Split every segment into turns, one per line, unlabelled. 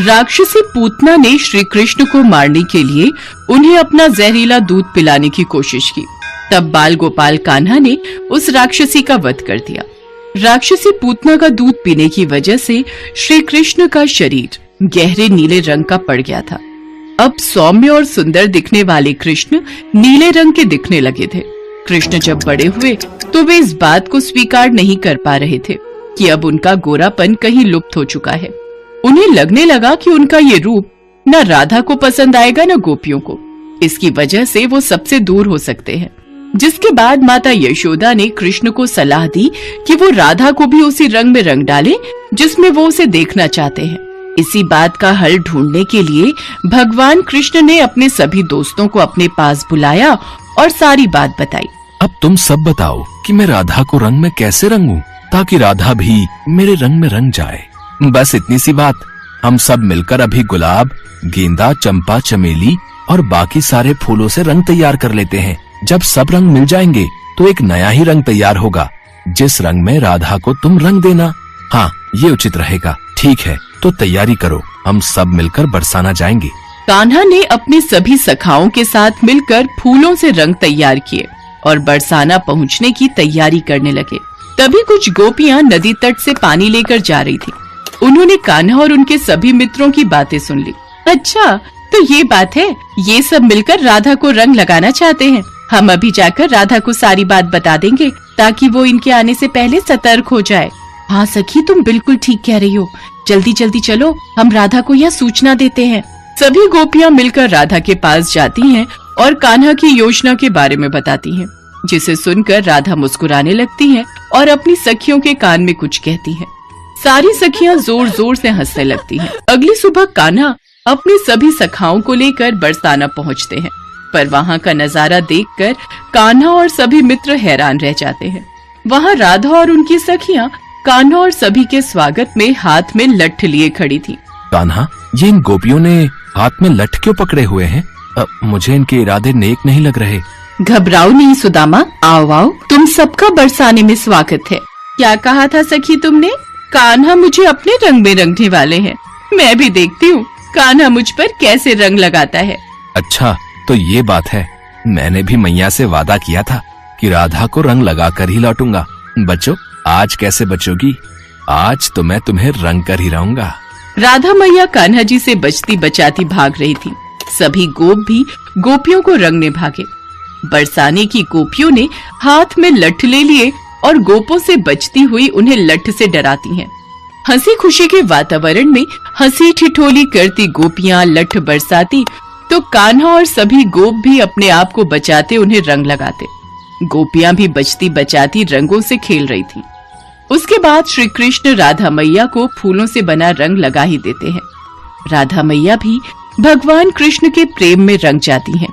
राक्षसी पूतना ने श्री कृष्ण को मारने के लिए उन्हें अपना जहरीला दूध पिलाने की कोशिश की। तब बाल गोपाल कान्हा ने उस राक्षसी का वध कर दिया। राक्षसी पूतना का दूध पीने की वजह से श्री कृष्ण का शरीर गहरे नीले रंग का पड़ गया था। अब सौम्य और सुंदर दिखने वाले कृष्ण नीले रंग के दिखने लगे थे। कृष्ण जब बड़े हुए तो वे इस बात को स्वीकार नहीं कर पा रहे थे कि अब उनका गोरापन कहीं लुप्त हो चुका है। उन्हें लगने लगा कि उनका ये रूप न राधा को पसंद आएगा न गोपियों को। इसकी वजह से वो सबसे दूर हो सकते हैं। जिसके बाद माता यशोदा ने कृष्ण को सलाह दी कि वो राधा को भी उसी रंग में रंग डाले जिसमें वो उसे देखना चाहते हैं। इसी बात का हल ढूंढने के लिए भगवान कृष्ण ने अपने सभी दोस्तों को अपने पास बुलाया और सारी बात बताई।
अब तुम सब बताओ कि मैं राधा को रंग में कैसे रंगूं ताकि राधा भी मेरे रंग में रंग जाए। बस इतनी सी बात। हम सब मिलकर अभी गुलाब, गेंदा, चंपा, चमेली और बाकी सारे फूलों से रंग तैयार कर लेते हैं। जब सब रंग मिल जाएंगे तो एक नया ही रंग तैयार होगा जिस रंग में राधा को तुम रंग देना। हाँ, ये उचित रहेगा। ठीक है, तो तैयारी करो, हम सब मिलकर बरसाना जाएंगे।
कान्हा ने अपने सभी सखाओं के साथ मिलकर फूलों से रंग तैयार किए और बरसाना पहुंचने की तैयारी करने लगे। तभी कुछ गोपियां नदी तट से पानी लेकर जा रही थी। उन्होंने कान्हा और उनके सभी मित्रों की बातें सुन ली। अच्छा, तो ये बात है, ये सब मिलकर राधा को रंग लगाना चाहते हैं। हम अभी जाकर राधा को सारी बात बता देंगे ताकि वो इनके आने से पहले सतर्क हो जाए। हाँ सखी, तुम बिल्कुल ठीक कह रही हो। जल्दी जल्दी चलो, हम राधा को यह सूचना देते हैं। सभी गोपियां मिलकर राधा के पास जाती हैं और कान्हा की योजना के बारे में बताती हैं, जिसे सुनकर राधा मुस्कुराने लगती है और अपनी सखियों के कान में कुछ कहती है। सारी सखियां जोर जोर से हंसने लगती हैं। अगली सुबह कान्हा अपने सभी सखाओं को लेकर बरसाना पहुंचते हैं, पर वहां का नजारा देखकर कान्हा और सभी मित्र हैरान रह जाते हैं। वहां राधा और उनकी सखियां कान्हा और सभी के स्वागत में हाथ में लठ लिए खड़ी थी।
कान्हा, ये इन गोपियों ने हाथ में लठ क्यों पकड़े हुए हैं? मुझे इनके इरादे नेक नहीं लग रहे।
घबराओ नहीं सुदामा, आओ आओ, तुम सबका बरसाने में स्वागत है। क्या कहा था सखी तुमने? कान्हा मुझे अपने रंग में रंगने वाले हैं। मैं भी देखती हूँ कान्हा मुझ पर कैसे रंग लगाता है।
अच्छा, तो ये बात है। मैंने भी मैया से वादा किया था कि राधा को रंग लगाकर ही लौटूंगा। बच्चों, आज कैसे बचोगी? आज तो मैं तुम्हें रंग कर ही रहूंगा।
राधा मैया कान्हा जी से बचती बचाती भाग रही थी। सभी गोप भी गोपियों को रंगने भागे। बरसाने की गोपियों ने हाथ में लठ ले लिए और गोपों से बचती हुई उन्हें लठ से डराती हैं। हंसी खुशी के वातावरण में हंसी ठिठोली करती गोपियां लठ बरसाती तो कान्हा और सभी गोप भी अपने आप को बचाते उन्हें रंग लगाते। गोपियां भी बचती बचाती रंगों से खेल रही थी। उसके बाद श्री कृष्ण राधा मैया को फूलों से बना रंग लगा ही देते हैं। राधा मैया भी भगवान कृष्ण के प्रेम में रंग जाती हैं।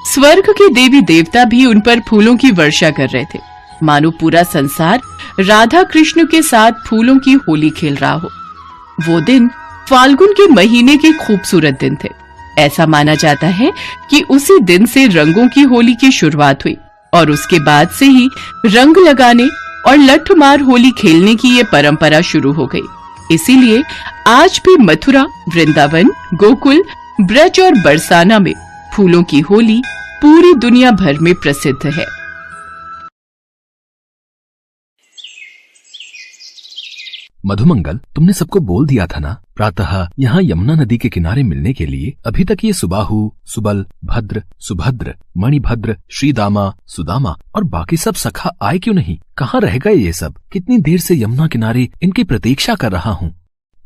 स्वर्ग के देवी देवता भी उन पर फूलों की वर्षा कर रहे थे, मानो पूरा संसार राधा कृष्ण के साथ फूलों की होली खेल रहा हो। वो दिन फाल्गुन के महीने के खूबसूरत दिन थे। ऐसा माना जाता है कि उसी दिन से रंगों की होली की शुरुआत हुई और उसके बाद से ही रंग लगाने और लठ मार होली खेलने की ये परंपरा शुरू हो गई। इसीलिए आज भी मथुरा, वृंदावन, गोकुल, ब्रज और बरसाना में फूलों की होली पूरी दुनिया भर में प्रसिद्ध है।
मधुमंगल, तुमने सबको बोल दिया था ना, प्रातः यहाँ यमुना नदी के किनारे मिलने के लिए। अभी तक ये सुबाहु, सुबल, भद्र, सुभद्र, मणिभद्र, श्रीदामा, सुदामा और बाकी सब सखा आए क्यों नहीं? कहाँ रह गए ये सब? कितनी देर से यमुना किनारे इनकी प्रतीक्षा कर रहा हूँ।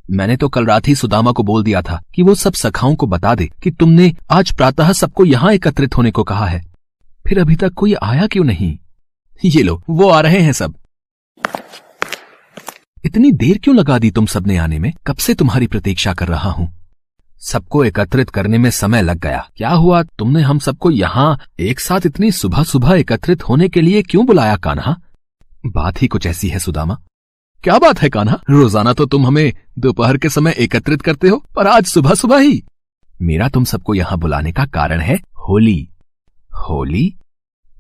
मैंने तो कल रात ही सुदामा को बोल दिया था कि वो सब सखाओं को बता दे कि तुमने आज प्रातः सबको यहाँ एकत्रित होने को कहा है। फिर अभी तक कोई आया क्यों नहीं? ये लो, वो आ रहे हैं सब। इतनी देर क्यों लगा दी तुम सबने आने में? कब से तुम्हारी प्रतीक्षा कर रहा हूँ। सबको एकत्रित करने में समय लग गया। क्या हुआ, तुमने हम सबको यहाँ एक साथ इतनी सुबह सुबह एकत्रित होने के लिए क्यों बुलाया कान्हा? बात ही कुछ ऐसी है सुदामा। क्या बात है कान्हा? रोजाना तो तुम हमें दोपहर के समय एकत्रित करते हो, पर आज सुबह सुबह ही। मेरा तुम सबको यहाँ बुलाने का कारण है होली। होली?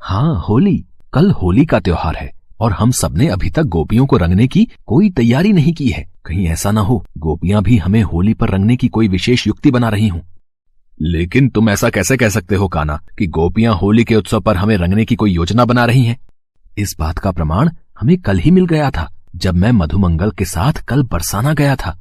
हाँ, होली। कल होली का त्योहार है और हम सबने अभी तक गोपियों को रंगने की कोई तैयारी नहीं की है। कहीं ऐसा ना हो गोपियां भी हमें होली पर रंगने की कोई विशेष युक्ति बना रही हों। लेकिन तुम ऐसा कैसे कह सकते हो कान्हा कि गोपियां होली के उत्सव पर हमें रंगने की कोई योजना बना रही हैं? इस बात का प्रमाण हमें कल ही मिल गया था, जब मैं मधुमंगल के साथ कल बरसाना गया था।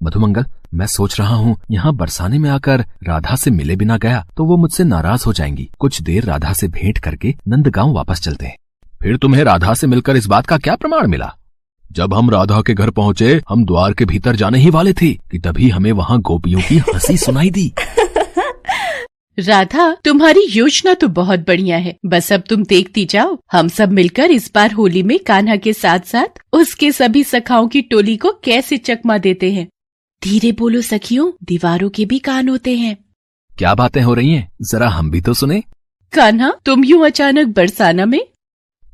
मधुमंगल, मैं सोच रहा हूँ यहाँ बरसाने में आकर राधा से मिले बिना गया तो वो मुझसे नाराज हो जाएंगी। कुछ देर राधा से भेंट करके नंदगांव वापस चलते हैं। फिर तुम्हें राधा से मिलकर इस बात का क्या प्रमाण मिला? जब हम राधा के घर पहुँचे, हम द्वार के भीतर जाने ही वाले थे कि तभी हमें वहाँ गोपियों की हंसी सुनाई दी।
राधा, तुम्हारी योजना तो बहुत बढ़िया है, बस अब तुम देखती जाओ। हम सब मिलकर इस बार होली में कान्हा के साथ साथ उसके सभी सखाओं की टोली को कैसे चकमा देते हैं। धीरे बोलो सखियों, दीवारों के भी कान होते हैं।
क्या बातें हो रही हैं? जरा हम भी तो सुने।
कान्हा, तुम यूं अचानक बरसाना में?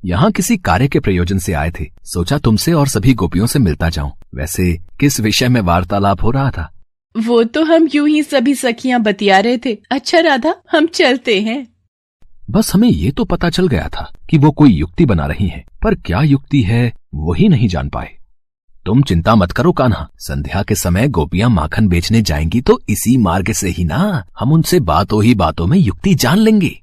यहाँ किसी कार्य के प्रयोजन से आए थे, सोचा तुमसे और सभी गोपियों से मिलता जाऊं। वैसे किस विषय में वार्तालाप हो रहा था?
वो तो हम यूं ही सभी सखियां बतिया रहे थे। अच्छा राधा, हम चलते हैं।
बस हमें ये तो पता चल गया था कि वो कोई युक्ति बना रही हैं, पर क्या युक्ति है वही नहीं जान पाए। तुम चिंता मत करो कान्हा, संध्या के समय गोपियां माखन बेचने जाएंगी तो इसी मार्ग से ही ना हम उनसे बातों ही बातों में युक्ति जान लेंगे।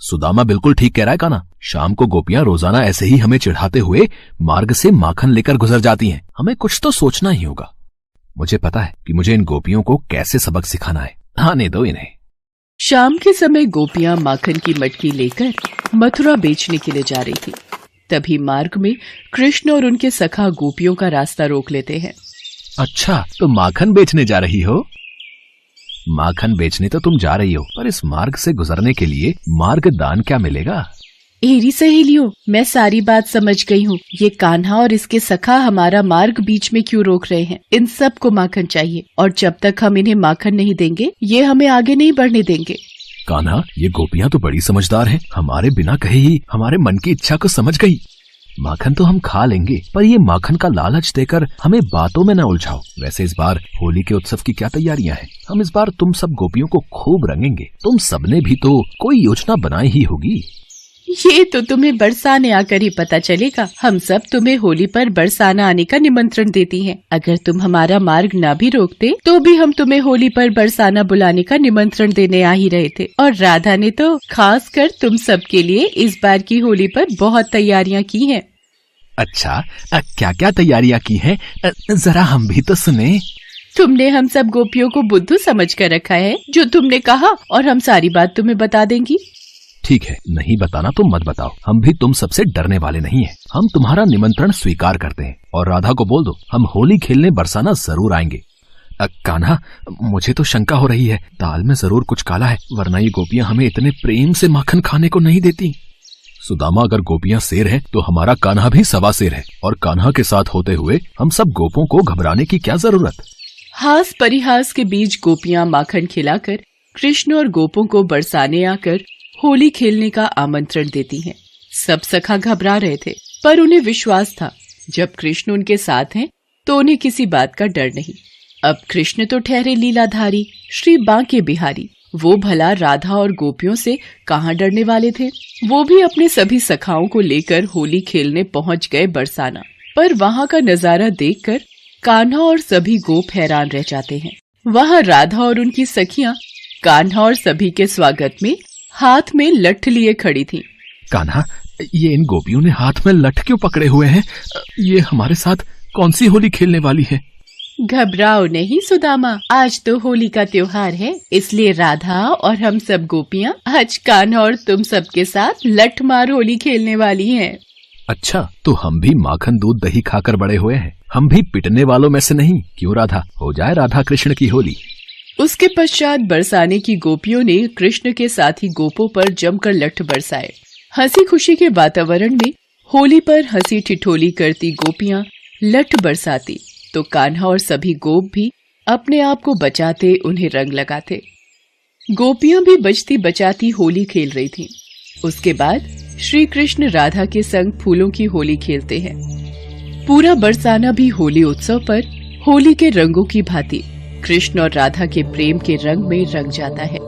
सुदामा बिल्कुल ठीक कह रहा है कान्हा। शाम को गोपियां रोजाना ऐसे ही हमें चिढ़ाते हुए मार्ग से माखन लेकर गुजर जाती हैं। हमें कुछ तो सोचना ही होगा। मुझे पता है कि मुझे इन गोपियों को कैसे सबक सिखाना है। आने दो इन्हें।
शाम के समय गोपियां माखन की मटकी लेकर मथुरा बेचने के लिए जा रही थी। तभी मार्ग में कृष्ण और उनके सखा गोपियों का रास्ता रोक लेते हैं।
अच्छा, तो माखन बेचने जा रही हो? माखन बेचने तो तुम जा रही हो, पर इस मार्ग से गुजरने के लिए मार्ग दान क्या मिलेगा?
एरी सहेलियों, मैं सारी बात समझ गई हूँ। ये कान्हा और इसके सखा हमारा मार्ग बीच में क्यों रोक रहे हैं? इन सब को माखन चाहिए और जब तक हम इन्हें माखन नहीं देंगे ये हमें आगे नहीं बढ़ने देंगे।
कान्हा, ये गोपियां तो बड़ी समझदार हैं। हमारे बिना कहे ही हमारे मन की इच्छा को समझ गई। माखन तो हम खा लेंगे, पर ये माखन का लालच देकर हमें बातों में न उलझाओ। वैसे इस बार होली के उत्सव की क्या तैयारियां हैं? हम इस बार तुम सब गोपियों को खूब रंगेंगे। तुम सबने भी तो कोई योजना बनाई ही होगी।
ये तो तुम्हें बरसाने आकर ही पता चलेगा। हम सब तुम्हें होली पर बरसाना आने का निमंत्रण देती हैं। अगर तुम हमारा मार्ग ना भी रोकते तो भी हम तुम्हें होली पर बरसाना बुलाने का निमंत्रण देने आ ही रहे थे। और राधा ने तो खास कर तुम सब के लिए इस बार की होली पर बहुत तैयारियां की हैं।
अच्छा, क्या क्या तैयारियां की हैं? जरा हम भी तो सुने।
तुमने हम सब गोपियों को बुद्धू समझ कर रखा है। जो तुमने कहा और हम सारी बात तुम्हें बता देंगी।
ठीक है, नहीं बताना तो मत बताओ। हम भी तुम सबसे डरने वाले नहीं हैं। हम तुम्हारा निमंत्रण स्वीकार करते हैं और राधा को बोल दो हम होली खेलने बरसाना जरूर आएंगे। कान्हा, मुझे तो शंका हो रही है, दाल में जरूर कुछ काला है, वरना ये गोपियां हमें इतने प्रेम से माखन खाने को नहीं देती। सुदामा, अगर गोपियां शेर है तो हमारा कान्हा भी सवा शेर है, और कान्हा के साथ होते हुए हम सब गोपों को घबराने की क्या जरूरत?
हास परिहास के बीच गोपियां माखन खिलाकर कृष्ण और गोपों को बरसाने आकर होली खेलने का आमंत्रण देती हैं। सब सखा घबरा रहे थे, पर उन्हें विश्वास था जब कृष्ण उनके साथ हैं तो उन्हें किसी बात का डर नहीं। अब कृष्ण तो ठहरे लीलाधारी, श्री बांके बिहारी। वो भला राधा और गोपियों से कहाँ डरने वाले थे। वो भी अपने सभी सखाओं को लेकर होली खेलने पहुँच गए बरसाना। पर वहाँ का नजारा देखकर कान्हा और सभी गोप हैरान रह जाते हैं। वहाँ राधा और उनकी सखियाँ कान्हा और सभी के स्वागत में हाथ में लठ लिए खड़ी थी।
कान्हा, ये इन गोपियों ने हाथ में लठ क्यों पकड़े हुए हैं? ये हमारे साथ कौन सी होली खेलने वाली है?
घबराओ नहीं सुदामा, आज तो होली का त्योहार है, इसलिए राधा और हम सब गोपियाँ आज कान्हा और तुम सबके साथ लठ मार होली खेलने वाली हैं।
अच्छा, तो हम भी माखन दूध दही खाकर बड़े हुए हैं, हम भी पिटने वालों में से नहीं। क्यों राधा, हो जाए राधा कृष्ण की होली।
उसके पश्चात बरसाने की गोपियों ने कृष्ण के साथ ही गोपों पर जमकर लठ बरसाए। हंसी खुशी के वातावरण में होली पर हंसी ठिठोली करती गोपियां लठ बरसाती तो कान्हा और सभी गोप भी अपने आप को बचाते उन्हें रंग लगाते। गोपियां भी बचती बचाती होली खेल रही थीं। उसके बाद श्री कृष्ण राधा के संग फूलों की होली खेलते हैं। पूरा बरसाना भी होली उत्सव पर होली के रंगों की भांति कृष्ण और राधा के प्रेम के रंग में रंग जाता है।